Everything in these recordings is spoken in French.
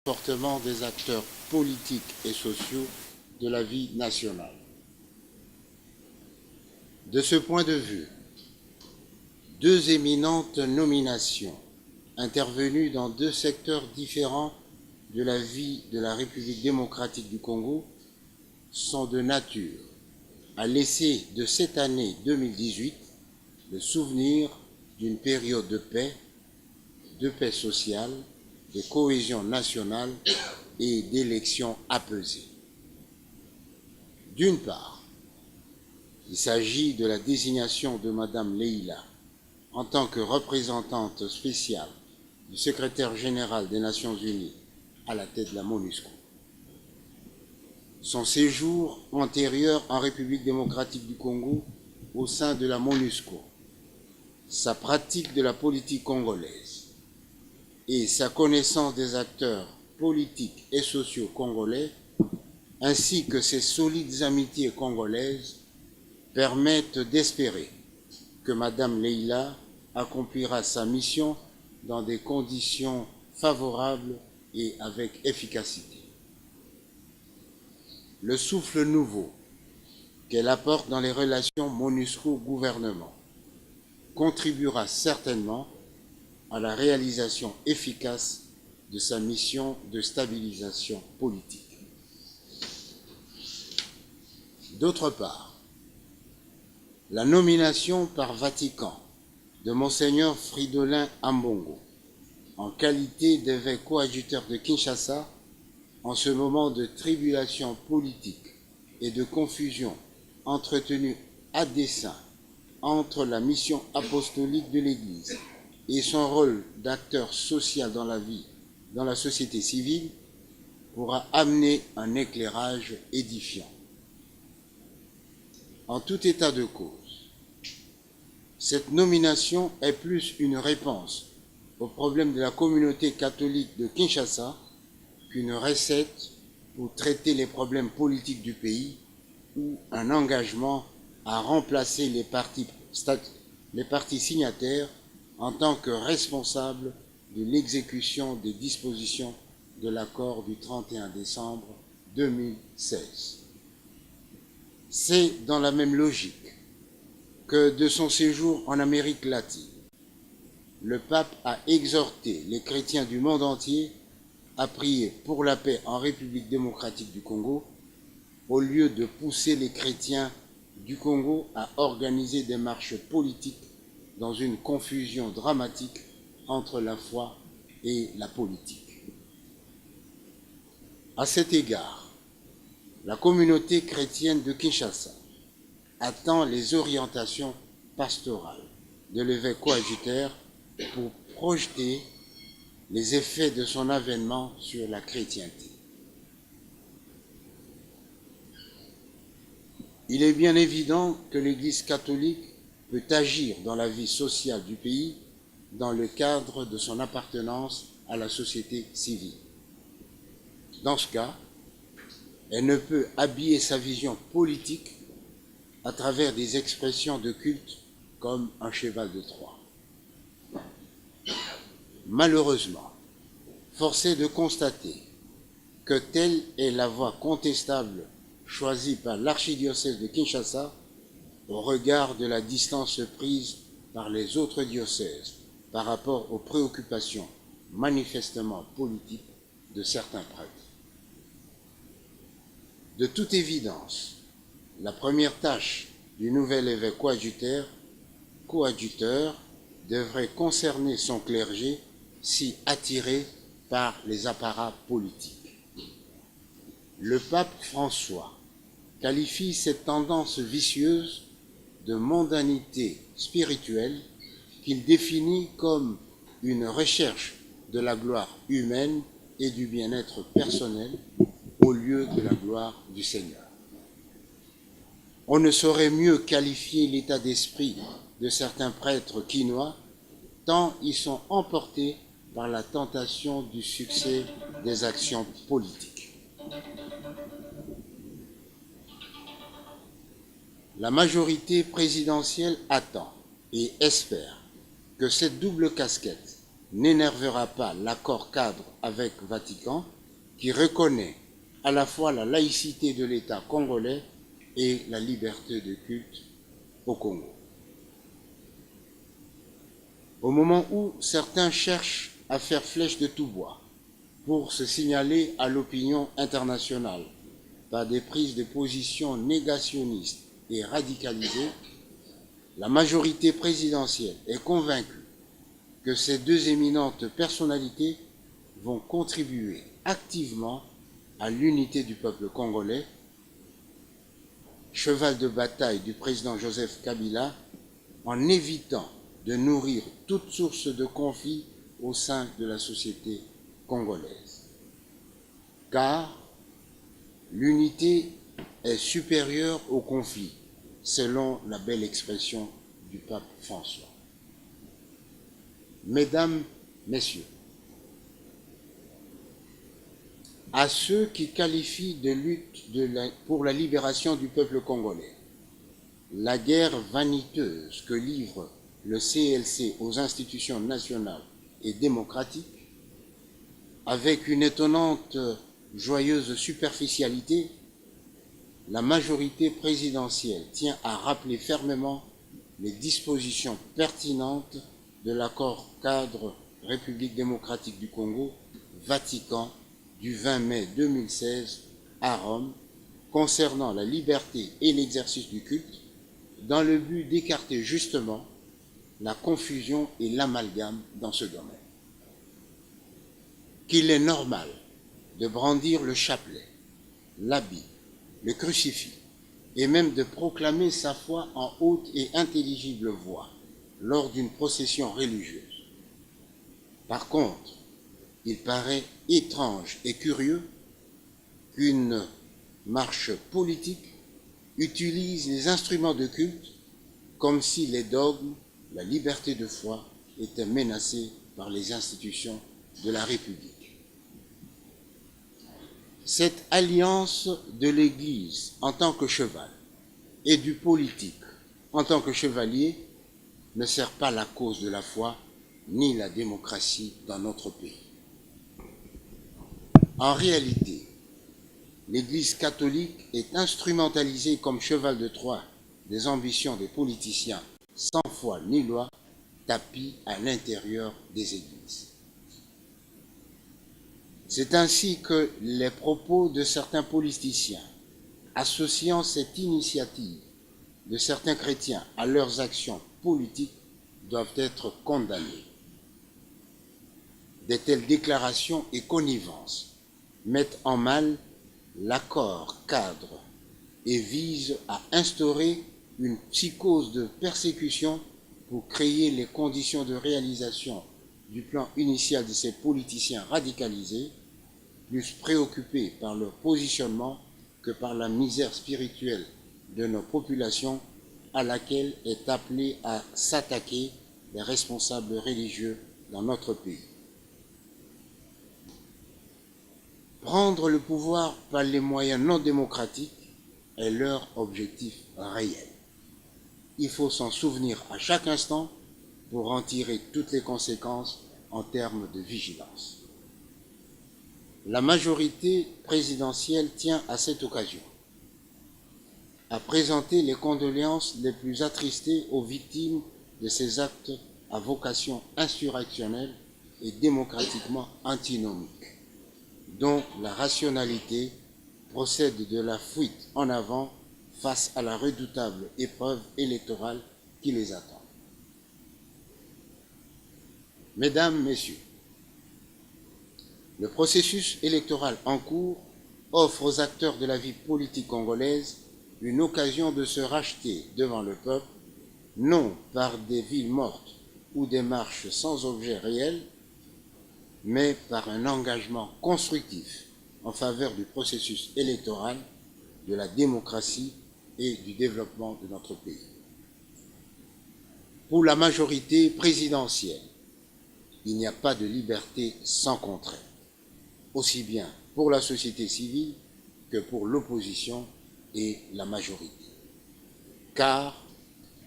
comportement des acteurs politiques et sociaux de la vie nationale. De ce point de vue, deux éminentes nominations intervenues dans deux secteurs différents de la vie de la République démocratique du Congo sont de nature à laisser de cette année 2018 le souvenir d'une période de paix sociale, de cohésion nationale et d'élections apaisées. D'une part, il s'agit de la désignation de Madame Leïla en tant que représentante spéciale du secrétaire général des Nations Unies à la tête de la MONUSCO. Son séjour antérieur en République démocratique du Congo au sein de la MONUSCO, sa pratique de la politique congolaise et sa connaissance des acteurs politiques et sociaux congolais, ainsi que ses solides amitiés congolaises, permettent d'espérer que Madame Leïla accomplira sa mission dans des conditions favorables et avec efficacité. Le souffle nouveau qu'elle apporte dans les relations MONUSCO-gouvernement contribuera certainement à la réalisation efficace de sa mission de stabilisation politique. D'autre part, la nomination par Vatican de Monseigneur Fridolin Ambongo en qualité d'évêque coadjuteur de Kinshasa en ce moment de tribulation politique et de confusion entretenue à dessein entre la mission apostolique de l'Église et son rôle d'acteur social dans la vie, dans la société civile, pourra amener un éclairage édifiant. En tout état de cause, cette nomination est plus une réponse au problème de la communauté catholique de Kinshasa qu'une recette pour traiter les problèmes politiques du pays ou un engagement à remplacer les partis signataires en tant que responsables de l'exécution des dispositions de l'accord du 31 décembre 2016. C'est dans la même logique que de son séjour en Amérique latine, le pape a exhorté les chrétiens du monde entier à prier pour la paix en République démocratique du Congo, au lieu de pousser les chrétiens du Congo à organiser des marches politiques dans une confusion dramatique entre la foi et la politique. À cet égard, la communauté chrétienne de Kinshasa attend les orientations pastorales de l'évêque coadjuteur pour projeter les effets de son avènement sur la chrétienté. Il est bien évident que l'Église catholique peut agir dans la vie sociale du pays dans le cadre de son appartenance à la société civile. Dans ce cas, elle ne peut habiller sa vision politique à travers des expressions de culte comme un cheval de Troie. Malheureusement, force est de constater que telle est la voie contestable choisie par l'archidiocèse de Kinshasa au regard de la distance prise par les autres diocèses par rapport aux préoccupations manifestement politiques de certains prêtres. De toute évidence, la première tâche du nouvel évêque coadjuteur devrait concerner son clergé si attiré par les apparats politiques. Le pape François qualifie cette tendance vicieuse de mondanité spirituelle qu'il définit comme une recherche de la gloire humaine et du bien-être personnel au lieu de la gloire du Seigneur. On ne saurait mieux qualifier l'état d'esprit de certains prêtres quinois tant ils sont emportés par la tentation du succès des actions politiques. La majorité présidentielle attend et espère que cette double casquette n'énervera pas l'accord cadre avec Vatican qui reconnaît à la fois la laïcité de l'État congolais et la liberté de culte au Congo. Au moment où certains cherchent à faire flèche de tout bois pour se signaler à l'opinion internationale par des prises de position négationnistes et radicalisées, la majorité présidentielle est convaincue que ces deux éminentes personnalités vont contribuer activement à l'unité du peuple congolais, cheval de bataille du président Joseph Kabila, en évitant de nourrir toute source de conflit au sein de la société congolaise. Car l'unité est supérieure au conflit, selon la belle expression du pape François. Mesdames, Messieurs, à ceux qui qualifient de lutte pour la libération du peuple congolais la guerre vaniteuse que livre le CLC aux institutions nationales et démocratiques, avec une étonnante, joyeuse superficialité, la majorité présidentielle tient à rappeler fermement les dispositions pertinentes de l'accord cadre République démocratique du Congo, Vatican, du 20 mai 2016 à Rome, concernant la liberté et l'exercice du culte, dans le but d'écarter justement la confusion et l'amalgame dans ce domaine. Qu'il est normal de brandir le chapelet, l'habit, le crucifix, et même de proclamer sa foi en haute et intelligible voix lors d'une procession religieuse. Par contre, il paraît étrange et curieux qu'une marche politique utilise les instruments de culte comme si les dogmes, la liberté de foi étaient menacés par les institutions de la République. Cette alliance de l'Église en tant que cheval et du politique en tant que chevalier ne sert pas la cause de la foi ni la démocratie dans notre pays. En réalité, l'Église catholique est instrumentalisée comme cheval de Troie des ambitions des politiciens sans foi ni loi tapis à l'intérieur des églises. C'est ainsi que les propos de certains politiciens associant cette initiative de certains chrétiens à leurs actions politiques doivent être condamnés. De telles déclarations et connivences mettent en mal l'accord cadre et visent à instaurer une psychose de persécution pour créer les conditions de réalisation du plan initial de ces politiciens radicalisés, plus préoccupés par leur positionnement que par la misère spirituelle de nos populations à laquelle est appelé à s'attaquer les responsables religieux dans notre pays. Prendre le pouvoir par les moyens non démocratiques est leur objectif réel. Il faut s'en souvenir à chaque instant pour en tirer toutes les conséquences en termes de vigilance. La majorité présidentielle tient à cette occasion à présenter les condoléances les plus attristées aux victimes de ces actes à vocation insurrectionnelle et démocratiquement antinomique, dont la rationalité procède de la fuite en avant face à la redoutable épreuve électorale qui les attend. Mesdames, Messieurs, le processus électoral en cours offre aux acteurs de la vie politique congolaise une occasion de se racheter devant le peuple, non par des villes mortes ou des marches sans objet réel, mais par un engagement constructif en faveur du processus électoral, de la démocratie et du développement de notre pays. Pour la majorité présidentielle, il n'y a pas de liberté sans contrainte, aussi bien pour la société civile que pour l'opposition et la majorité. Car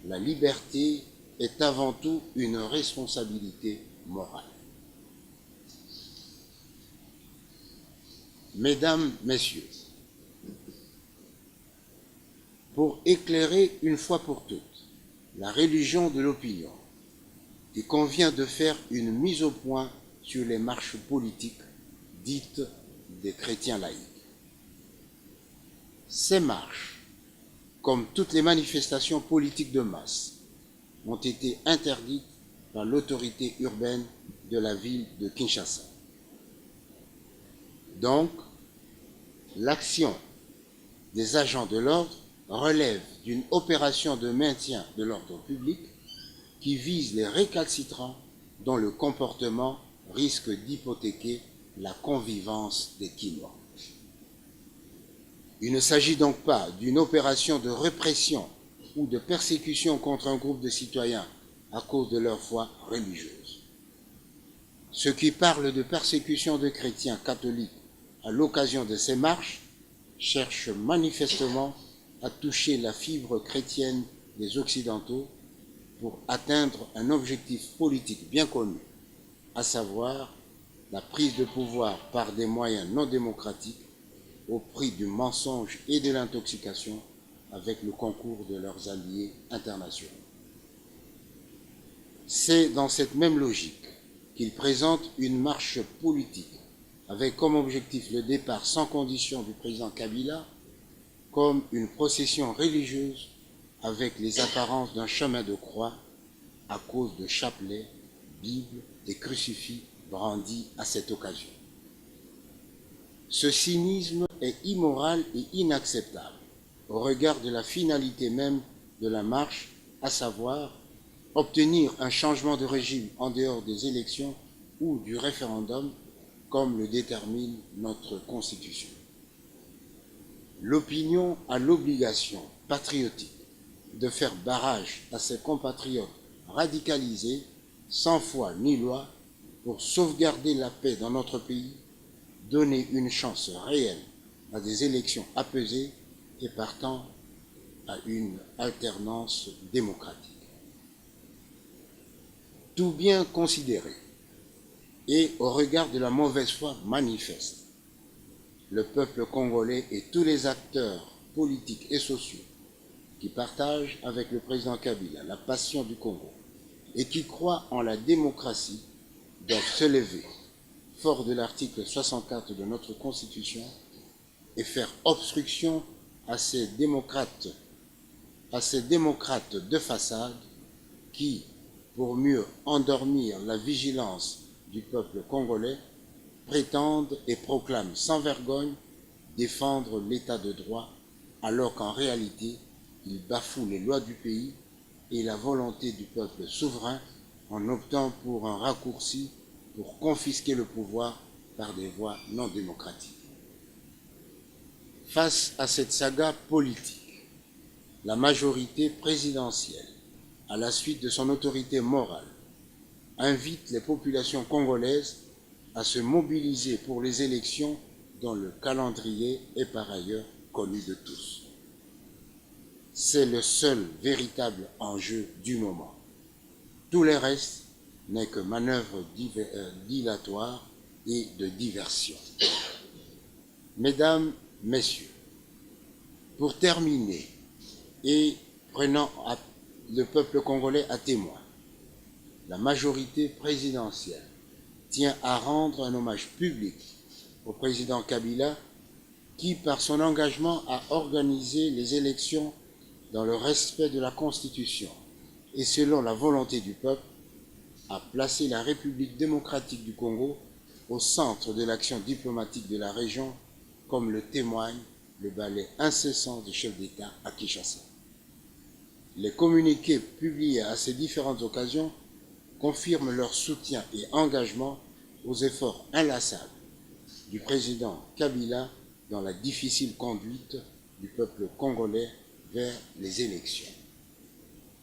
la liberté est avant tout une responsabilité morale. Mesdames, Messieurs, pour éclairer une fois pour toutes la religion de l'opinion, il convient de faire une mise au point sur les marches politiques dites des chrétiens laïcs. Ces marches, comme toutes les manifestations politiques de masse, ont été interdites par l'autorité urbaine de la ville de Kinshasa. Donc, l'action des agents de l'ordre relève d'une opération de maintien de l'ordre public qui vise les récalcitrants dont le comportement risque d'hypothéquer la convivence des Kinois. Il ne s'agit donc pas d'une opération de répression ou de persécution contre un groupe de citoyens à cause de leur foi religieuse. Ceux qui parlent de persécution de chrétiens catholiques à l'occasion de ces marches cherchent manifestement à toucher la fibre chrétienne des Occidentaux pour atteindre un objectif politique bien connu, à savoir la prise de pouvoir par des moyens non démocratiques au prix du mensonge et de l'intoxication avec le concours de leurs alliés internationaux. C'est dans cette même logique qu'ils présentent une marche politique avec comme objectif le départ sans condition du président Kabila, comme une procession religieuse avec les apparences d'un chemin de croix à cause de chapelets, bibles et crucifix brandis à cette occasion. Ce cynisme est immoral et inacceptable au regard de la finalité même de la marche, à savoir obtenir un changement de régime en dehors des élections ou du référendum, comme le détermine notre Constitution. L'opinion a l'obligation patriotique de faire barrage à ses compatriotes radicalisés, sans foi ni loi, pour sauvegarder la paix dans notre pays, donner une chance réelle à des élections apaisées et partant à une alternance démocratique. Tout bien considéré et au regard de la mauvaise foi manifeste, le peuple congolais et tous les acteurs politiques et sociaux qui partagent avec le président Kabila la passion du Congo et qui croient en la démocratie doivent se lever, fort de l'article 64 de notre Constitution, et faire obstruction à ces démocrates de façade qui, pour mieux endormir la vigilance du peuple congolais, prétendent et proclament sans vergogne défendre l'état de droit, alors qu'en réalité, ils bafouent les lois du pays et la volonté du peuple souverain en optant pour un raccourci pour confisquer le pouvoir par des voies non démocratiques. Face à cette saga politique, la majorité présidentielle, à la suite de son autorité morale, invite les populations congolaises à se mobiliser pour les élections dont le calendrier est par ailleurs connu de tous. C'est le seul véritable enjeu du moment. Tout le reste n'est que manœuvre dilatoire et de diversion. Mesdames, Messieurs, pour terminer et prenant le peuple congolais à témoin, la majorité présidentielle tient à rendre un hommage public au président Kabila qui, par son engagement à organiser les élections dans le respect de la Constitution et selon la volonté du peuple, a placé la République démocratique du Congo au centre de l'action diplomatique de la région, comme le témoigne le balai incessant des chefs d'État à Kinshasa. Les communiqués publiés à ces différentes occasions confirment leur soutien et engagement aux efforts inlassables du président Kabila dans la difficile conduite du peuple congolais vers les élections.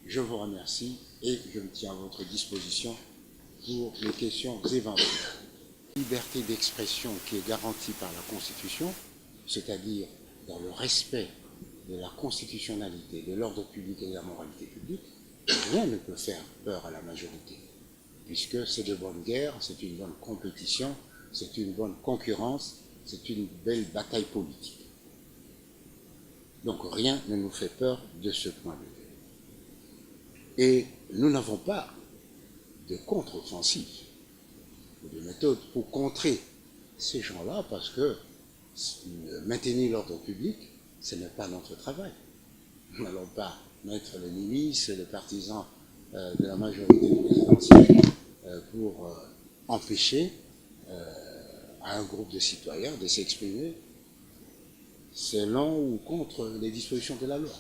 Je vous remercie et je me tiens à votre disposition pour les questions éventuelles. Liberté d'expression qui est garantie par la Constitution, c'est-à-dire dans le respect de la constitutionnalité, de l'ordre public et de la moralité publique, rien ne peut faire peur à la majorité, puisque c'est de bonne guerre, c'est une bonne compétition, c'est une bonne concurrence, c'est une belle bataille politique. Donc rien ne nous fait peur de ce point de vue. Et nous n'avons pas de contre-offensive ou de méthode pour contrer ces gens-là, parce que maintenir l'ordre public, ce n'est pas notre travail. Nous n'allons pas mettre les milices, les partisans de la majorité présidentielle pour empêcher à un groupe de citoyens de s'exprimer selon ou contre les dispositions de la loi.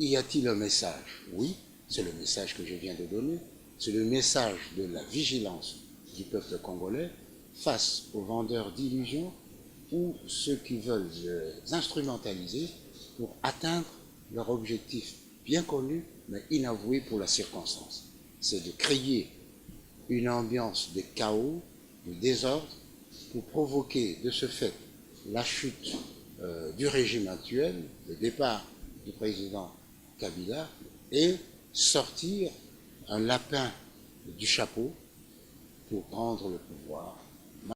Y a-t-il un message? Oui, c'est le message que je viens de donner. C'est le message de la vigilance du peuple congolais face aux vendeurs d'illusions ou ceux qui veulent les instrumentaliser pour atteindre leur objectif bien connu mais inavoué pour la circonstance. C'est de créer une ambiance de chaos, de désordre, pour provoquer de ce fait la chute du régime actuel, le départ du président Kabila, et sortir un lapin du chapeau pour prendre le pouvoir,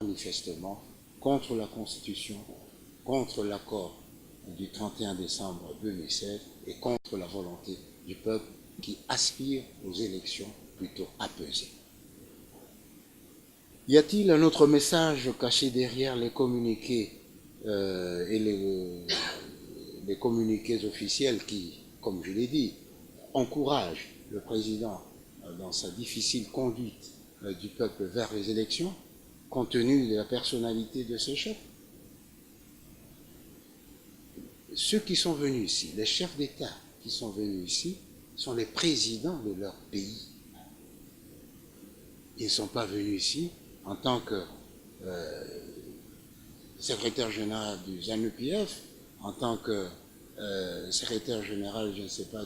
manifestement, contre la Constitution, contre l'accord du 31 décembre 2016 et contre la volonté du peuple qui aspire aux élections plutôt apaisées. Y a-t-il un autre message caché derrière les communiqués et les communiqués officiels qui, comme je l'ai dit, encouragent le président dans sa difficile conduite du peuple vers les élections, compte tenu de la personnalité de ses chefs? Ceux qui sont venus ici, les chefs d'État qui sont venus ici, sont les présidents de leur pays. Ils ne sont pas venus ici en tant que secrétaire général du ZANU-PF, en tant que secrétaire général, je ne sais pas,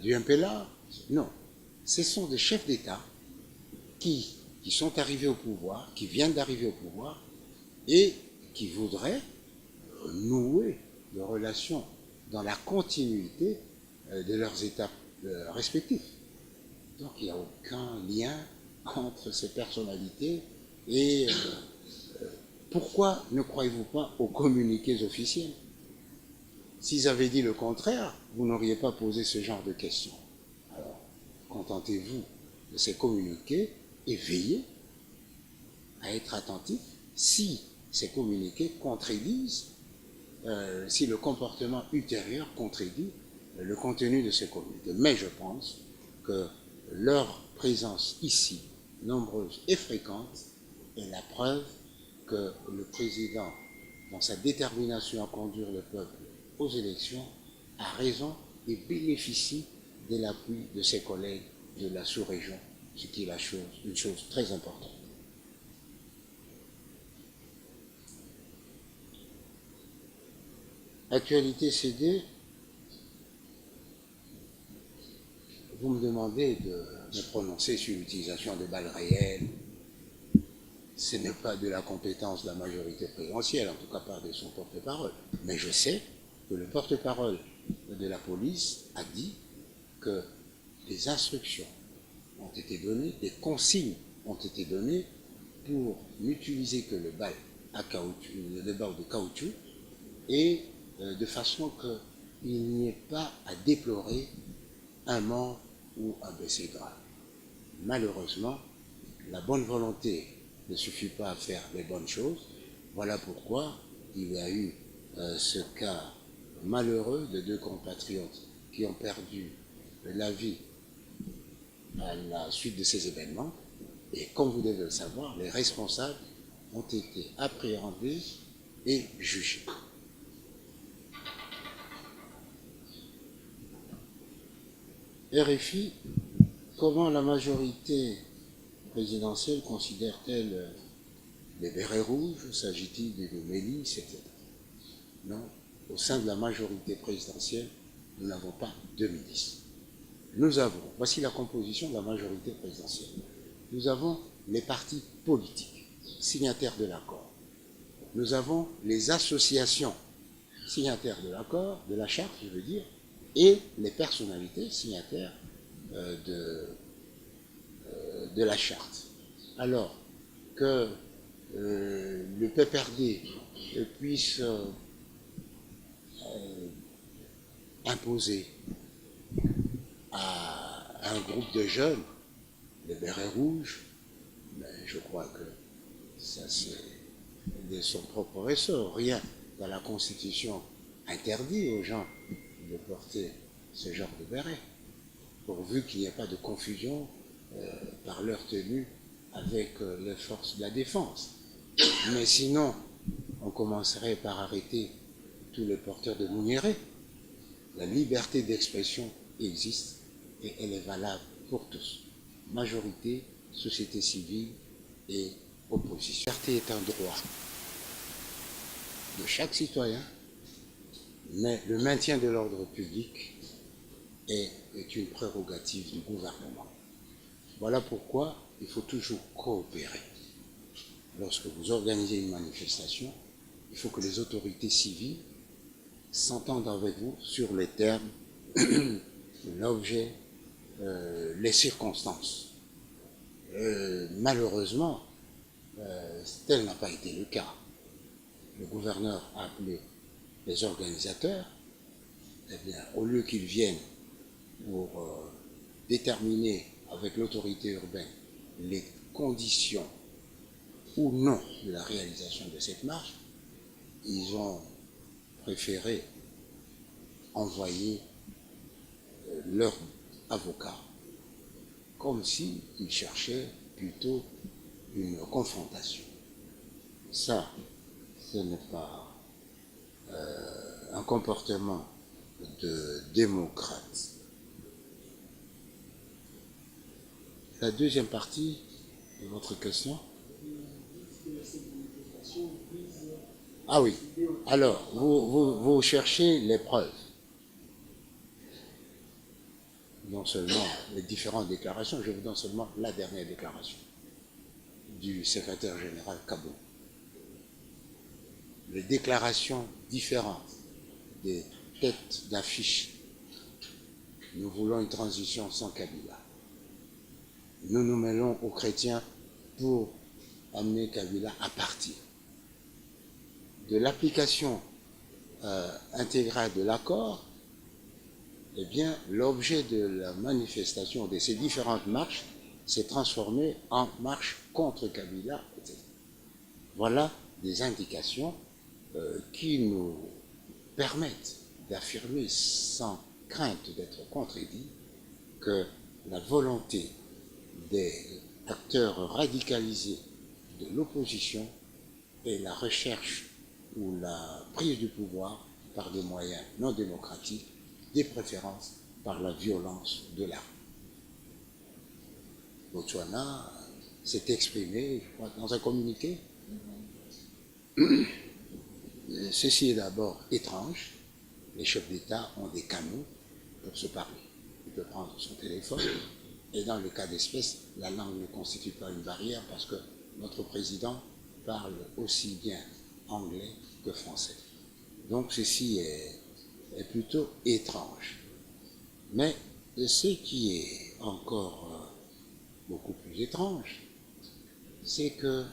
du MPLA. Non, ce sont des chefs d'État qui sont arrivés au pouvoir, qui viennent d'arriver au pouvoir et qui voudraient nouer de relations dans la continuité de leurs États respectifs. Donc il n'y a aucun lien entre ces personnalités et pourquoi ne croyez-vous pas aux communiqués officiels? S'ils avaient dit le contraire, vous n'auriez pas posé ce genre de questions. Alors, contentez-vous de ces communiqués et veillez à être attentif si ces communiqués contredisent, si le comportement ultérieur contredit le contenu de ces communiqués. Mais je pense que leur présence ici, nombreuse et fréquente, est la preuve que le président, dans sa détermination à conduire le peuple aux élections, a raison et bénéficie de l'appui de ses collègues de la sous-région, ce qui est une chose très importante. Actualité CD, vous me demandez de me prononcer sur l'utilisation de balles réelles. Ce n'est pas de la compétence de la majorité présidentielle, en tout cas pas de son porte-parole. Mais je sais que le porte-parole de la police a dit que des instructions ont été données, des consignes ont été données pour n'utiliser que le balles de caoutchouc et de façon qu'il n'y ait pas à déplorer un mort ou un blessé grave. Malheureusement, la bonne volonté ne suffit pas à faire les bonnes choses. Voilà pourquoi il y a eu ce cas malheureux de deux compatriotes qui ont perdu la vie à la suite de ces événements. Et comme vous devez le savoir, les responsables ont été appréhendés et jugés. RFI, comment la majorité présidentielle considère-t-elle les bérets rouges? S'agit-il de milices, etc. Non, au sein de la majorité présidentielle, nous n'avons pas de milices. Nous avons, voici la composition de la majorité présidentielle. Nous avons les partis politiques, signataires de l'accord. Nous avons les associations signataires de l'accord, de la charte, je veux dire, et les personnalités signataires de la charte. Alors que le PPRD puisse imposer à un groupe de jeunes, les bérets rouges, mais je crois que ça c'est de son propre ressort. Rien dans la Constitution interdit aux gens de porter ce genre de béret, pourvu qu'il n'y ait pas de confusion par leur tenue avec les forces de la défense. Mais sinon, on commencerait par arrêter tous les porteurs de mouniérés. La liberté d'expression existe et elle est valable pour tous. Majorité, société civile et opposition. La liberté est un droit de chaque citoyen, mais le maintien de l'ordre public est une prérogative du gouvernement. Voilà pourquoi il faut toujours coopérer. Lorsque vous organisez une manifestation, il faut que les autorités civiles s'entendent avec vous sur les termes, l'objet, les circonstances. Malheureusement, tel n'a pas été le cas. Le gouverneur a appelé les organisateurs, eh bien, au lieu qu'ils viennent pour déterminer avec l'autorité urbaine les conditions ou non de la réalisation de cette marche, ils ont préféré envoyer leur avocat comme s'ils cherchaient plutôt une confrontation. Ça, ce n'est pas un comportement de démocrate. La deuxième partie de votre question. Ah oui, alors, vous cherchez les preuves. Non seulement les différentes déclarations, je vous donne seulement la dernière déclaration du secrétaire général Kabou. Les déclarations différentes des têtes d'affiche. Nous voulons une transition sans Kabila. Nous nous mêlons aux chrétiens pour amener Kabila à partir. De l'application intégrale de l'accord, eh bien, l'objet de la manifestation de ces différentes marches s'est transformé en marche contre Kabila, etc. Voilà des indications qui nous permettent d'affirmer sans crainte d'être contredits que la volonté des acteurs radicalisés de l'opposition est la recherche ou la prise du pouvoir par des moyens non démocratiques, des préférences par la violence de l'arme. Botswana s'est exprimé, je crois, dans un communiqué. Ceci est d'abord étrange. Les chefs d'État ont des canaux pour se parler. Il peut prendre son téléphone et dans le cas d'espèce, la langue ne constitue pas une barrière parce que notre président parle aussi bien anglais que français. Donc ceci est plutôt étrange. Mais ce qui est encore beaucoup plus étrange, c'est que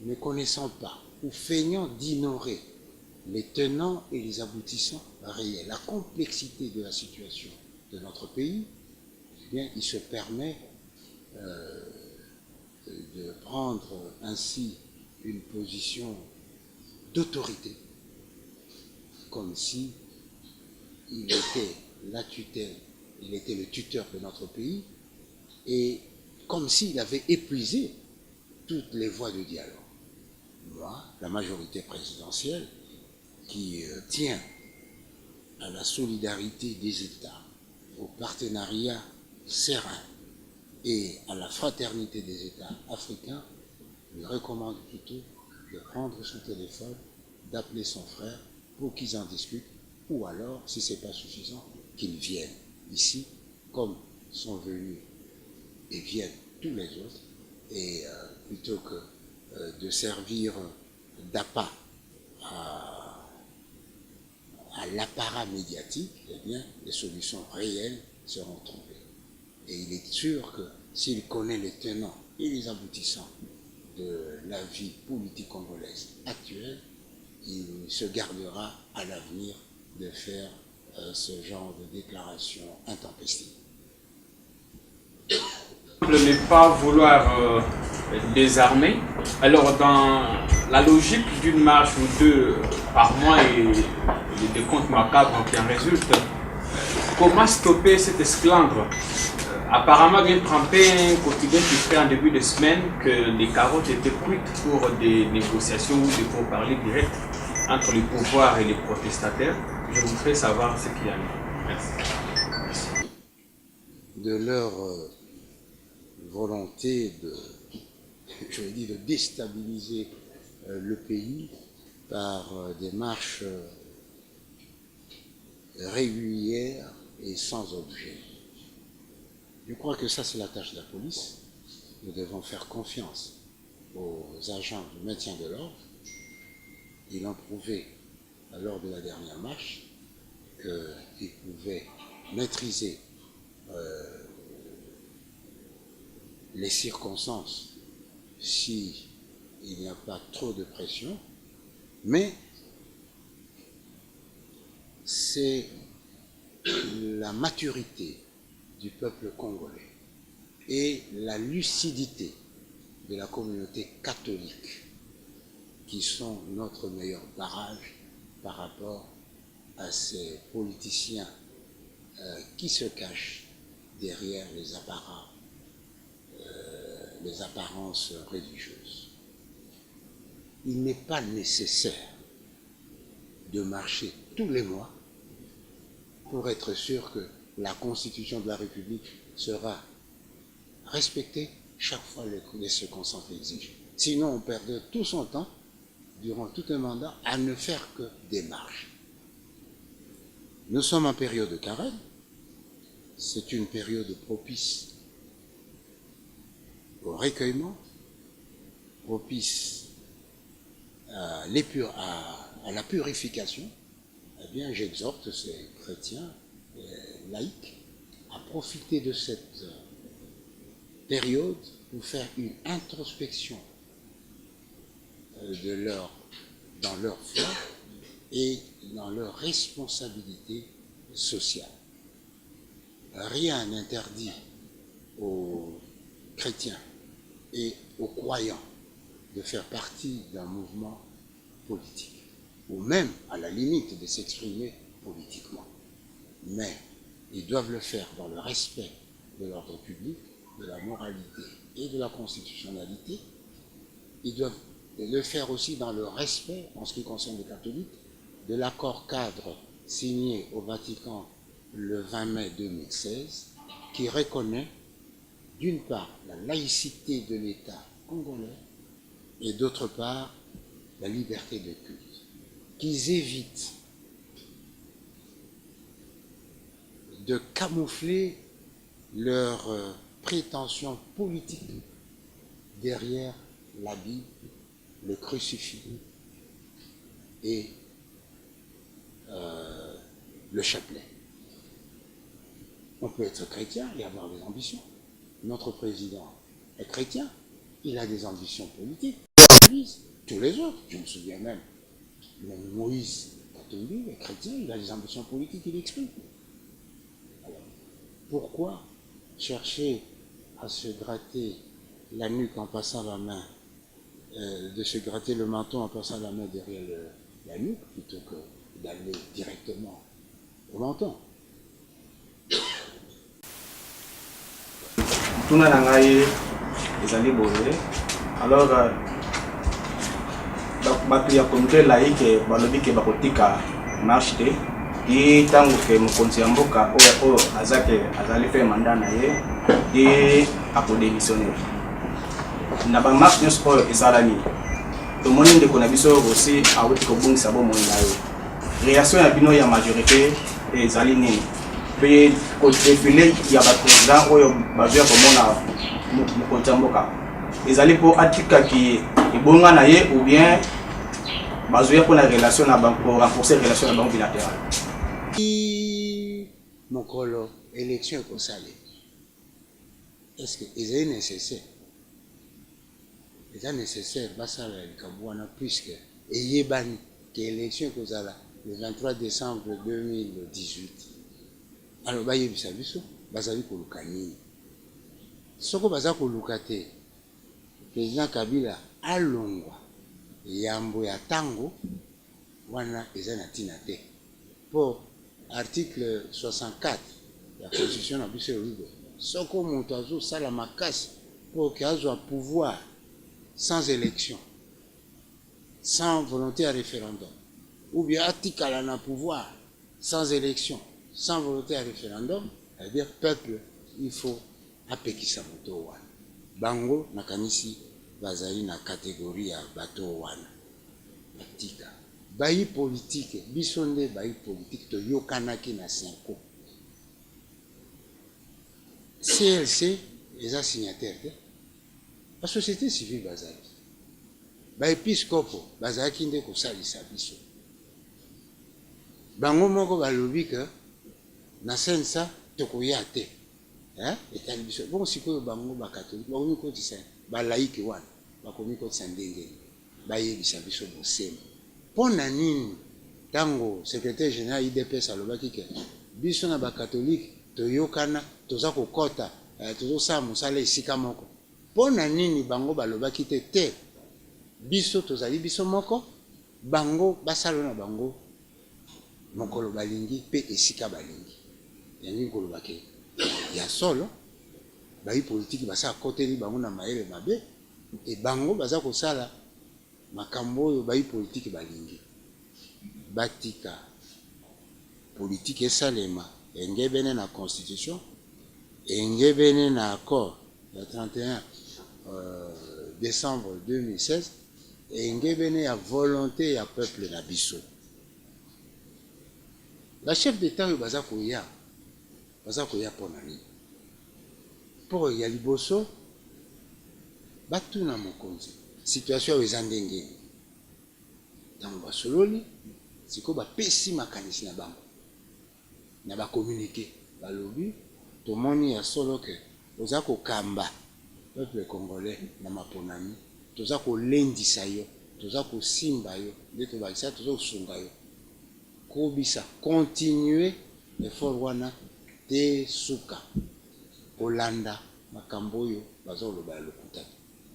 ne connaissant pas ou feignant d'ignorer les tenants et les aboutissants réels, la complexité de la situation de notre pays, eh bien, il se permet de prendre ainsi une position d'autorité, comme si il était la tutelle, il était le tuteur de notre pays, et comme s'il avait épuisé toutes les voies de dialogue. Moi, la majorité présidentielle, qui tient à la solidarité des États, au partenariat serein et à la fraternité des États africains, lui recommande plutôt de prendre son téléphone, d'appeler son frère pour qu'ils en discutent, ou alors, si ce n'est pas suffisant, qu'ils viennent ici, comme sont venus et viennent tous les autres, et plutôt que de servir d'appât à l'apparat médiatique, eh bien, les solutions réelles seront trouvées. Et il est sûr que s'il connaît les tenants et les aboutissants de la vie politique congolaise actuelle, il se gardera à l'avenir de faire ce genre de déclaration intempestive. Ne pas vouloir désarmer. Alors dans la logique d'une marche ou deux par mois et des comptes macabres qui en résultent, comment stopper cet esclandre? Apparemment, bien trempé, un quotidien qui fait en début de semaine que les carottes étaient cuites pour des négociations ou des pourparlers directs entre le pouvoir et les protestataires. Je voudrais savoir ce qu'il y a. Merci. De leur volonté de déstabiliser le pays par des marches régulières et sans objet. Je crois que ça, c'est la tâche de la police. Nous devons faire confiance aux agents du maintien de l'ordre. Ils ont prouvé, lors de la dernière marche, qu'ils pouvaient maîtriser les circonstances s'il n'y a pas trop de pression, mais c'est la maturité du peuple congolais et la lucidité de la communauté catholique qui sont notre meilleur barrage par rapport à ces politiciens qui se cachent derrière les apparats, les apparences religieuses. Il n'est pas nécessaire de marcher tous les mois pour être sûr que la Constitution de la République sera respectée chaque fois que les circonstances l'exigent. Sinon, on perdrait tout son temps, durant tout un mandat, à ne faire que des marches. Nous sommes en période de carême. C'est une période propice au recueillement, propice à la purification. Eh bien, j'exhorte ces chrétiens laïcs à profiter de cette période pour faire une introspection dans leur foi et dans leur responsabilité sociale. Rien n'interdit aux chrétiens et aux croyants de faire partie d'un mouvement politique, ou même, à la limite, de s'exprimer politiquement. Mais ils doivent le faire dans le respect de l'ordre public, de la moralité et de la constitutionnalité. Ils doivent le faire aussi dans le respect, en ce qui concerne les catholiques, de l'accord cadre signé au Vatican le 20 mai 2016, qui reconnaît d'une part la laïcité de l'État congolais et d'autre part la liberté de culte. Qu'ils évitent de camoufler leurs prétentions politiques derrière la Bible, le crucifix et le chapelet. On peut être chrétien et avoir des ambitions. Notre président est chrétien, il a des ambitions politiques. Tous les autres, je me souviens même Moïse, catholique, est chrétien, il a des ambitions politiques, il exprime. Alors, pourquoi chercher à se gratter la nuque en passant la main, de se gratter le menton en passant la main derrière la nuque, plutôt que d'aller directement au menton? Tuna nangai ezali boye. Alors bato ya communauté laïque balobi ke bakotika marche te ki tango ke mokonzi ya mboka oyo azali fe mandat na ye ye akodémissionner na bamarche nyonso oyo ezalani. Tomoni ndeko na biso aussi awuti kobungisa bomoi na yo. Réaction ya bino ya majorité ezali nini? Pe kodefile ya baprésident oyo bazwa komona mokonzi ya mboka ezali po atika ki ebonga na ye ou bien bazoya pour la relation na banque pour renforcer la relation na banque bilatérale. Mokolo élection est salée. Est-ce que c'est nécessaire? eza nécessaire basala likambo wana puisque eyebani que élection ekozala le 23 décembre 2018. Alors bayebisa biso bazali koluka nini. Soko baza koluka te président Kabila alongwa yambo ya tango wana eza na tina te. Pour article 64 la constitution na biso elobi soko moto azosala makasi pour que azwa pouvoir sans élection, sans volonté à référendum, ou bien atikala na pouvoir sans élection, sans volonté à référendum, c'est-à-dire peuple, il faut apekisa moto wana. Bango nakanisi bazali na catégorie ya bato wana. Atika. Bayi politique, bisonde bayi politique to yokanaki na 5 ans. CLC eza signataire. La société civile bazali. Ba épiscopo bazalaki nde kosalisa biso. Bango moko balobi ke na sensa tokoya te. Etali biso. Bon sikoyo bango ba catholique bakomi kotisa ba laïque wana bakomi kotisa ndenge bayebisa biso bosema. Pona nini tango secrétaire général IDPS alobaki ke biso na ba catholique toyokana toza kokota tozosala mosala esika moko. Pona nini bango balobaki te biso tozali biso moko bango basalo na bango mokolo balingi pe esika balingi yangi kolobaki ya solo bayi politique basa koteli bango na maele mabe e bango baza kosala makambo oyo bayi politique balingi batika politique esalema engebene na constitution engebene na accord le 31 décembre 2016 engebene ya volonté ya peuple na biso. La chef d'État oyo baza koya pona nini pour ya liboso batuna mokonzi situation oyo eza ndenge ntango basololi sikoyo bapesi makanisi na bango na bakommunike balobi tomoni ya solo ke oza kokamba peuple congolais na maponami toza kolendisa yo toza kosimba yo nde tobakisa toza kosunga yo kobisa continuer effort wana te suka kolanda makambo oyo baza koloba ya lokuta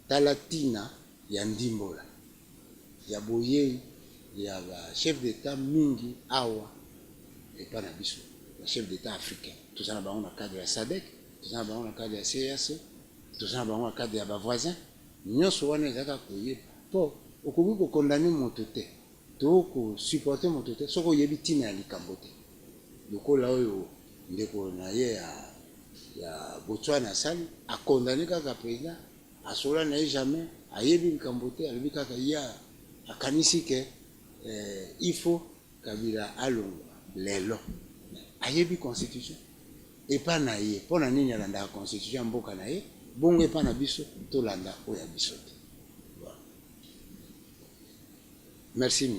tala tina ya ndimbola ya boyei ya ba chef d'état mingi awa epa na biso ba chef d'état africain toza na bango na cadre ya SADC toza na bango na cadre ya CEEAC toza na bango na cadre ya bavoisin nyonso wana ezaka koyeba mpo okoki kokondane moto te to kosupporte moto te soki oyebi ntina ya likambo te lokola oyo ndeko na ye ya Botswana asali akondane kaka président asola na ye jamais ayebi likambo te alobi kaka ya akanisi ke il faut Kabila alongwa lelo ayebi constitution epa na ye mpo na nini alandaka constitution ya mboka na ye bongo epa na biso tolanda oyo ya biso te. Merci.